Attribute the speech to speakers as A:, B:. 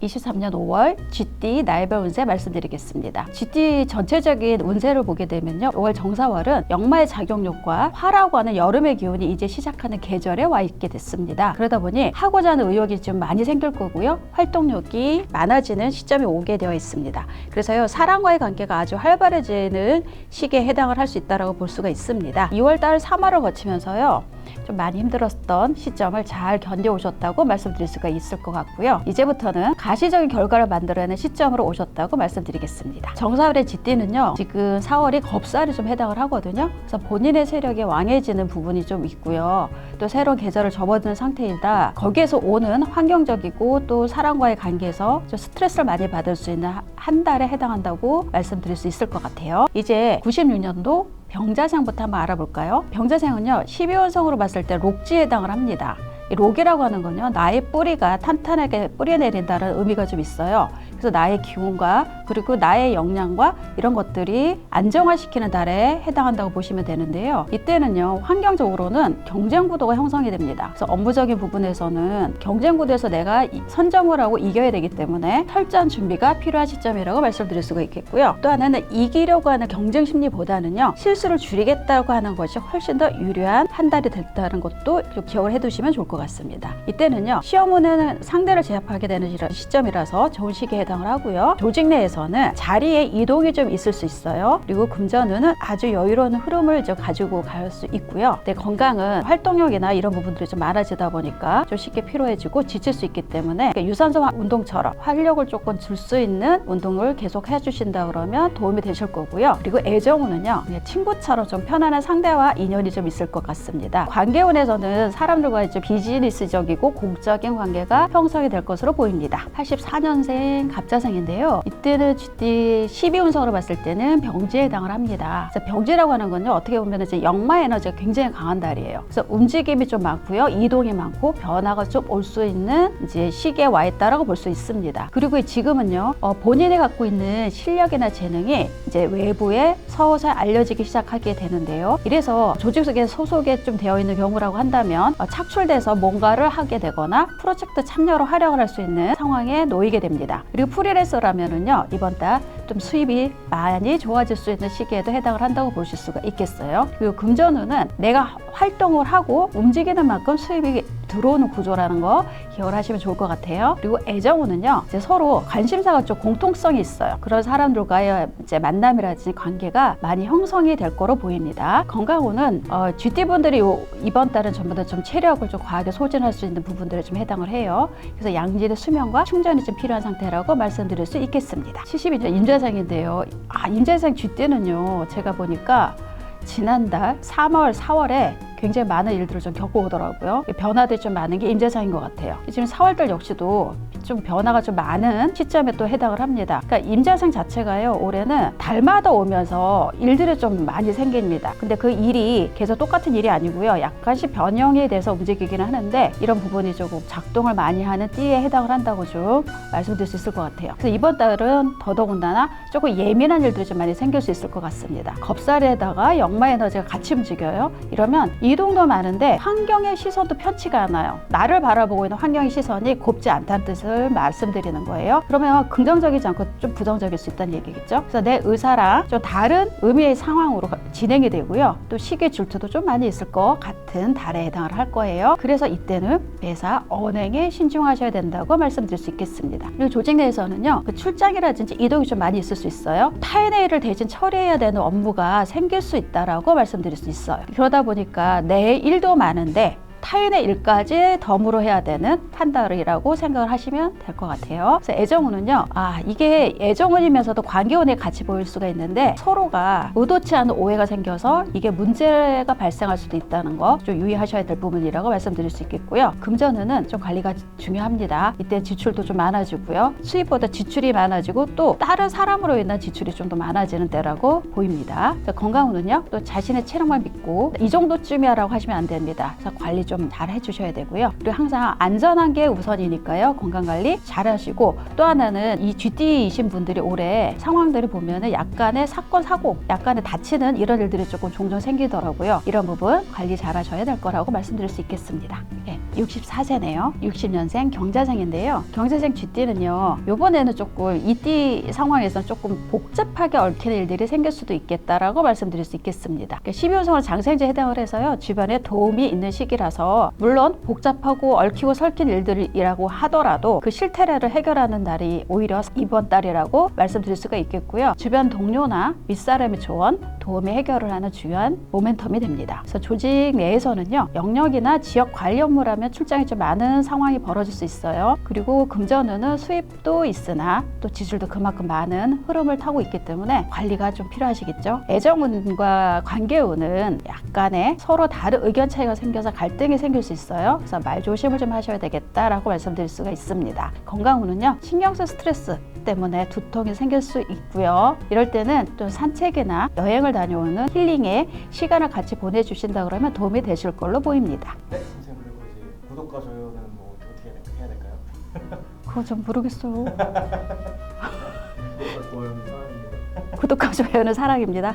A: 2023년 5월 쥐띠 나이별 운세 말씀드리겠습니다. 쥐띠 전체적인 운세를 보게 되면요, 5월 정사월은 역마의 작용력과 화라고 하는 여름의 기운이 이제 시작하는 계절에 와 있게 됐습니다. 그러다 보니 하고자 하는 의욕이 좀 많이 생길 거고요, 활동력이 많아지는 시점이 오게 되어 있습니다. 그래서요, 사람과의 관계가 아주 활발해지는 시기에 해당을 할 수 있다고 볼 수가 있습니다. 2월달 3월을 거치면서요, 좀 많이 힘들었던 시점을 잘 견뎌오셨다고 말씀드릴 수가 있을 것 같고요. 이제부터는 가시적인 결과를 만들어내는 시점으로 오셨다고 말씀드리겠습니다. 정사월의 쥐띠는요, 지금 4월이 겁살이 좀 해당을 하거든요. 그래서 본인의 세력이 왕해지는 부분이 좀 있고요, 또 새로운 계절을 접어드는 상태이다. 거기에서 오는 환경적이고 또 사람과의 관계에서 좀 스트레스를 많이 받을 수 있는 한 달에 해당한다고 말씀드릴 수 있을 것 같아요. 이제 96년도 병자생부터 한번 알아볼까요? 병자생은요, 12원성으로 봤을 때 록지에 해당을 합니다. 이 록이라고 하는 건요, 나의 뿌리가 탄탄하게 뿌려내린다는 의미가 좀 있어요. 그래서 나의 기운과 그리고 나의 역량과 이런 것들이 안정화시키는 달에 해당한다고 보시면 되는데요. 이때는요, 환경적으로는 경쟁 구도가 형성이 됩니다. 그래서 업무적인 부분에서는 경쟁 구도에서 내가 선점을 하고 이겨야 되기 때문에 철저한 준비가 필요한 시점이라고 말씀드릴 수가 있겠고요. 또 하나는 이기려고 하는 경쟁 심리보다는요, 실수를 줄이겠다고 하는 것이 훨씬 더 유리한 한 달이 됐다는 것도 좀 기억을 해두시면 좋을 것 같습니다. 이때는요, 시험은 상대를 제압하게 되는 시점이라서 좋은 시기에 해당을 하고요. 조직 내에서는 자리에 이동이 좀 있을 수 있어요. 그리고 금전운은 아주 여유로운 흐름을 가지고 갈 수 있고요. 근데 건강은 활동력이나 이런 부분들이 좀 많아지다 보니까 좀 쉽게 피로해지고 지칠 수 있기 때문에 유산소 운동처럼 활력을 조금 줄 수 있는 운동을 계속 해주신다 그러면 도움이 되실 거고요. 그리고 애정운은요, 그냥 친구처럼 좀 편안한 상대와 인연이 좀 있을 것 같습니다. 관계운에서는 사람들과의 좀 비즈니스적이고 공적인 관계가 형성이 될 것으로 보입니다. 84년생 갑자생인데요, 이때는 쥐띠 12운성으로 봤을 때는 병지에 해당을 합니다. 그래서 병지라고 하는 건요, 어떻게 보면 이제 역마 에너지가 굉장히 강한 달이에요. 그래서 움직임이 좀 많고요, 이동이 많고 변화가 좀 올 수 있는 이제 시기에 와 있다라고 볼 수 있습니다. 그리고 지금은요, 본인이 갖고 있는 실력이나 재능이 이제 외부에 서서히 알려지기 시작하게 되는데요. 이래서 조직 속에 소속에 좀 되어 있는 경우라고 한다면 착출돼서 뭔가를 하게 되거나 프로젝트 참여로 활용을 할 수 있는 상황에 놓이게 됩니다. 그리고 프리랜서라면은요, 이번 달 좀 수입이 많이 좋아질 수 있는 시기에도 해당을 한다고 보실 수가 있겠어요. 그리고 금전운은 내가 활동을 하고 움직이는 만큼 수입이 들어오는 구조라는 거 기억을 하시면 좋을 것 같아요. 그리고 애정운은요, 이제 서로 관심사가 좀 공통성이 있어요. 그런 사람들과의 이제 만남이라든지 관계가 많이 형성이 될 거로 보입니다. 건강운은 쥐띠분들이 이번 달은 전부 다 좀 체력을 좀 과하게 소진할 수 있는 부분들에 좀 해당을 해요. 그래서 양질의 수면과 충전이 좀 필요한 상태라고 말씀드릴 수 있겠습니다. 72년 임자생인데요, 임자생 쥐띠는요, 제가 보니까 지난달 3월, 4월에 굉장히 많은 일들을 좀 겪어오더라고요. 변화들이 좀 많은 게 임자생인 것 같아요. 지금 4월달 역시도 좀 변화가 좀 많은 시점에 또 해당을 합니다. 그러니까 임자생 자체가요, 올해는 달마다 오면서 일들이 좀 많이 생깁니다. 근데 그 일이 계속 똑같은 일이 아니고요, 약간씩 변형에 대해서 움직이기는 하는데 이런 부분이 조금 작동을 많이 하는 띠에 해당을 한다고 좀 말씀드릴 수 있을 것 같아요. 그래서 이번 달은 더더군다나 조금 예민한 일들이 좀 많이 생길 수 있을 것 같습니다. 겁살에다가 역마 에너지가 같이 움직여요. 이러면 이동도 많은데 환경의 시선도 편치가 않아요. 나를 바라보고 있는 환경의 시선이 곱지 않다는 뜻을 말씀드리는 거예요. 그러면 긍정적이지 않고 좀 부정적일 수 있다는 얘기겠죠. 그래서 내 의사랑 좀 다른 의미의 상황으로 진행이 되고요, 또 시기 질투도 좀 많이 있을 것 같은 달에 해당을 할 거예요. 그래서 이때는 매사 언행에 신중하셔야 된다고 말씀드릴 수 있겠습니다. 그리고 조직 내에서는요, 그 출장이라든지 이동이 좀 많이 있을 수 있어요. 타인의 일을 대신 처리해야 되는 업무가 생길 수 있다라고 말씀드릴 수 있어요. 그러다 보니까 내 일도 많은데 타인의 일까지 덤으로 해야 되는 한 달이라고 생각을 하시면 될 것 같아요. 그래서 애정운은요, 이게 애정운이면서도 관계운에 같이 보일 수가 있는데 서로가 의도치 않은 오해가 생겨서 이게 문제가 발생할 수도 있다는 거 좀 유의하셔야 될 부분이라고 말씀드릴 수 있겠고요. 금전운은 좀 관리가 중요합니다. 이때 지출도 좀 많아지고요, 수입보다 지출이 많아지고 또 다른 사람으로 인한 지출이 좀 더 많아지는 때라고 보입니다. 건강운은요, 또 자신의 체력만 믿고 이 정도쯤이라고 하시면 안 됩니다. 그래서 관리 좀 잘 해주셔야 되고요. 그리고 항상 안전한 게 우선이니까요, 건강관리 잘 하시고, 또 하나는 이 쥐띠이신 분들이 올해 상황들을 보면은 약간의 사건, 사고, 약간의 다치는 이런 일들이 조금 종종 생기더라고요. 이런 부분 관리 잘 하셔야 될 거라고 말씀드릴 수 있겠습니다. 예. 64세네요. 60년생 경자생인데요. 경자생 쥐띠는요. 요번에는 조금 이띠 상황에서는 조금 복잡하게 얽히는 일들이 생길 수도 있겠다라고 말씀드릴 수 있겠습니다. 12호성은 장생지에 해당을 해서요. 주변에 도움이 있는 시기라서 물론 복잡하고 얽히고 설킨 일들이라고 하더라도 그 실태를 해결하는 날이 오히려 이번 달이라고 말씀드릴 수가 있겠고요. 주변 동료나 윗사람의 조언, 도움이 해결을 하는 중요한 모멘텀이 됩니다. 그래서 조직 내에서는요. 영역이나 지역 관리 업무라면 출장이 좀 많은 상황이 벌어질 수 있어요. 그리고 금전운은 수입도 있으나 또 지출도 그만큼 많은 흐름을 타고 있기 때문에 관리가 좀 필요하시겠죠. 애정운과 관계운은 약간의 서로 다른 의견 차이가 생겨서 갈등이 생길 수 있어요. 그래서 말 조심을 좀 하셔야 되겠다라고 말씀드릴 수가 있습니다. 건강운은요. 신경성 스트레스 때문에 두통이 생길 수 있고요. 이럴 때는 좀 산책이나 여행을 다녀오는 힐링의 시간을 같이 보내주신다 그러면 도움이 되실 걸로 보입니다.
B: 네, 선생님 그리고 이제 구독과 좋아요는 뭐 어떻게 해야 될까요?
A: 그거 좀 모르겠어요.
B: 구독과 좋아요는 사랑입니다.
A: 구독과 좋아요는 사랑입니다.